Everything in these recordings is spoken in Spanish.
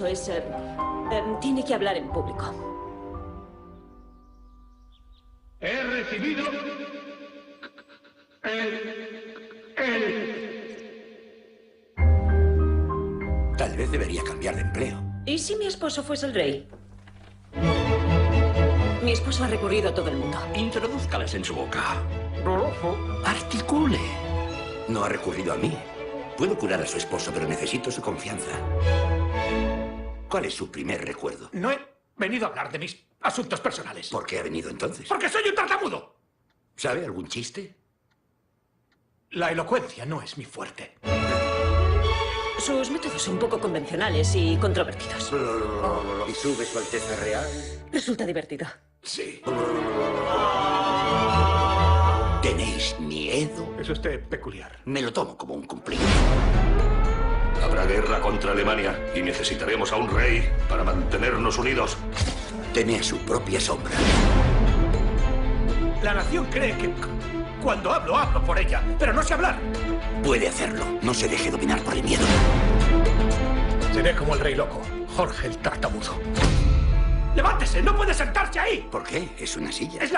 eso es... tiene que hablar en público. He recibido... Tal vez debería cambiar de empleo. ¿Y si mi esposo fuese el rey? Mi esposo ha recurrido a todo el mundo. Introdúzcalas en su boca. Articule. No ha recurrido a mí. Puedo curar a su esposo, pero necesito su confianza. ¿Cuál es su primer recuerdo? No he venido a hablar de mis asuntos personales. ¿Por qué ha venido entonces? ¡Porque soy un tartamudo! ¿Sabe algún chiste? La elocuencia no es mi fuerte. Sus métodos son poco convencionales y controvertidos. ¿Y sube su Alteza Real? Resulta divertido. Sí. ¿Tenéis miedo? Es usted peculiar. Me lo tomo como un cumplido. Habrá guerra contra Alemania y necesitaremos a un rey para mantenernos unidos. Teme a su propia sombra. La nación cree que cuando hablo por ella, pero no sé hablar. Puede hacerlo. No se deje dominar por el miedo. Seré como el rey loco, Jorge el tartamudo. ¡Levántese! ¡No puede sentarse ahí! ¿Por qué? Es una silla. Es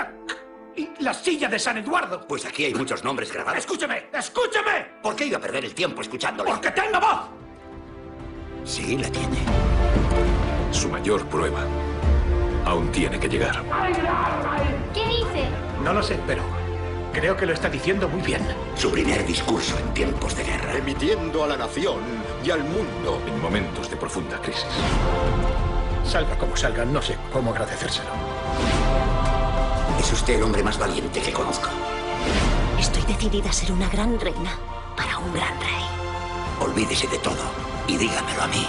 la silla de San Eduardo. Pues aquí hay muchos nombres grabados. ¡Escúcheme! ¡Escúcheme! ¿Por qué iba a perder el tiempo escuchándole? ¡Porque tengo voz! Sí, la tiene. Su mayor prueba aún tiene que llegar. ¿Qué dice? No lo sé, pero creo que lo está diciendo muy bien. Su primer discurso en tiempos de guerra. Emitiendo a la nación y al mundo. En momentos de profunda crisis. Salga como salga, no sé cómo agradecérselo. Es usted el hombre más valiente que conozco. Estoy decidida a ser una gran reina para un gran rey. Olvídese de todo y dígamelo a mí.